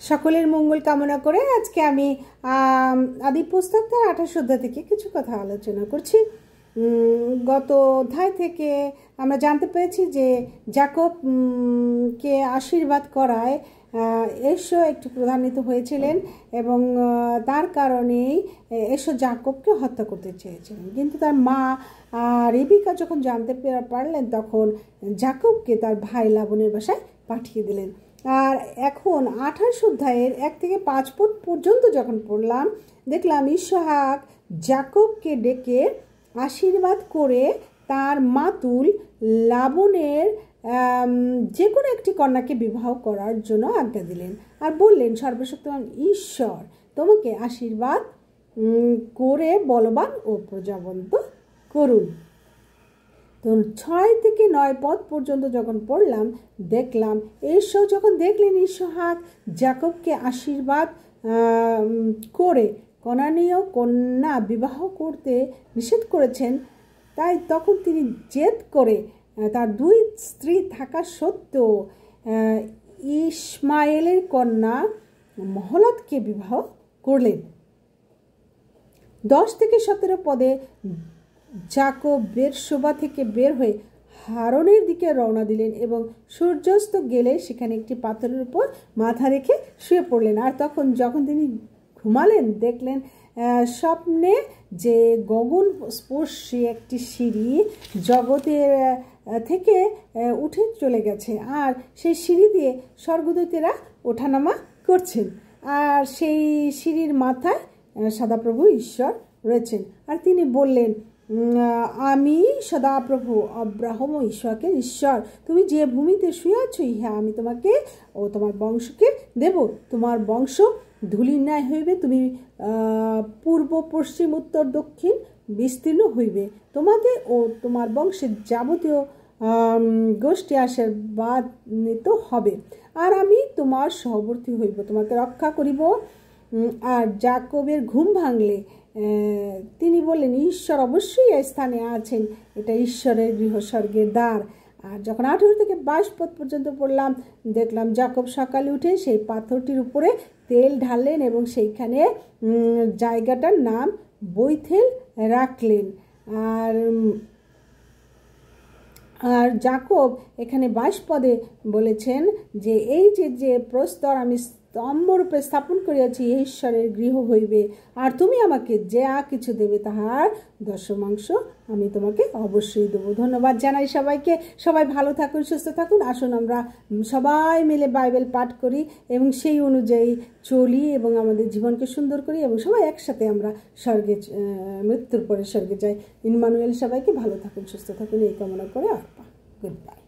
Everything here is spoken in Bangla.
সকলের মঙ্গল কামনা করে আজকে আমি আদি পুস্তক তার 28 অধ্যায় থেকে কিছু কথা আলোচনা করছি। গত অধ্যায় থেকে আমরা জানতে পেরেছি যে যাকব কে আশীর্বাদ করায় এসো একটু প্রধান্বিত হয়েছিলেন এবং তার কারণেই এসো যাকবকে হত্যা করতে চেয়েছিলেন, কিন্তু তার মা রেবিকা যখন জানতে পারলেন তখন যাকবকে তার ভাই লাবনের বাসায় পাঠিয়ে দিলেন। আর এখন 28 অধ্যায়ের 1 থেকে 5 পদ পর্যন্ত যখন পড়লাম, দেখলাম ইসহাক যাকবকে ডেকে আশীর্বাদ করে তার মাতুল লাবনের যে কোনো একটি কন্যাকে বিবাহ করার জন্য আজ্ঞা দিলেন আর বললেন, সর্বশক্তিমান ঈশ্বর তোমাকে আশীর্বাদ করে বলবান ও প্রজাবন্ত করুন। তো 6 থেকে 9 পদ পর্যন্ত যখন পড়লাম, দেখলাম এসো যখন দেখলেন ইসহাক যাকবকে আশীর্বাদ করে কনানীয় কন্যা বিবাহ করতে নিষেধ করেছেন, তাই তখন তিনি জেদ করে তার 2 স্ত্রী থাকা সত্ত্বেও ইসমায়েলের কন্যা মহলাতকে বিবাহ করলেন। 10 থেকে 17 পদে যাকব বেরশোবা থেকে বের হয়ে হারনের দিকে রওনা দিলেন এবং সূর্যাস্ত গেলে সেখানে একটি পাথরের উপর মাথা রেখে শুয়ে পড়লেন। আর যখন তিনি ঘুমালেন, দেখলেন স্বপ্নে যে গগন স্পর্শী একটি সিঁড়ি জগতের থেকে উঠে চলে গেছে, আর সেই সিঁড়ি দিয়ে স্বর্গদূতেরা ওঠানামা করছেন, আর সেই সিঁড়ির মাথায় সদাপ্রভু ঈশ্বর রয়েছেন। আর তিনি বললেন, আমি সদাপ্রভু আব্রাহম ও ইসহাকের ঈশ্বর, তুমি যে ভূমিতে শুয়ে আছো ইহা আমি তোমাকে ও তোমার বংশকে দেব। তোমার বংশ ধূলির ন্যায় হইবে, তুমি পূর্ব পশ্চিম উত্তর দক্ষিণ বিস্তীর্ণ হইবে। তোমাদের ও তোমার বংশের যাবতীয় গোষ্ঠী আশীর্বাদিত হবে, আর আমি তোমার সহবর্তী হইব, তোমাকে রক্ষা করিব। আর যাকবের ঘুম ভাঙলে তিনি বললেন, ঈশ্বর অবশ্যই এই স্থানে আছেন, এটা ঈশ্বরের গৃহ, স্বর্গের দ্বার। আর যখন 18 থেকে 22 পদ পর্যন্ত পড়লাম, দেখলাম যাকব সকালে উঠে সেই পাথরটির উপরে তেল ঢাললেন এবং সেইখানে জায়গাটার নাম বৈথেল রাখলেন। আর যাকব এখানে 22 পদে বলেছেন যে এই যে প্রস্তর আমি স্তম্ভরূপে স্থাপন করিয়াছি ঈশ্বরের গৃহ হইবে, আর তুমি আমাকে যা কিছু দেবে তাহার দশমাংশ আমি তোমাকে অবশ্যই দেবো। ধন্যবাদ জানাই সবাইকে। সবাই ভালো থাকুন, সুস্থ থাকুন। আসুন আমরা সবাই মিলে বাইবেল পাঠ করি এবং সেই অনুযায়ী চলি এবং আমাদের জীবনকে সুন্দর করি এবং সবাই একসাথে আমরা স্বর্গে, মৃত্যুর পরে স্বর্গে যাই। ইম্মানুয়েল। সবাইকে ভালো থাকুন, সুস্থ থাকুন এই কামনা করে গুড বাই।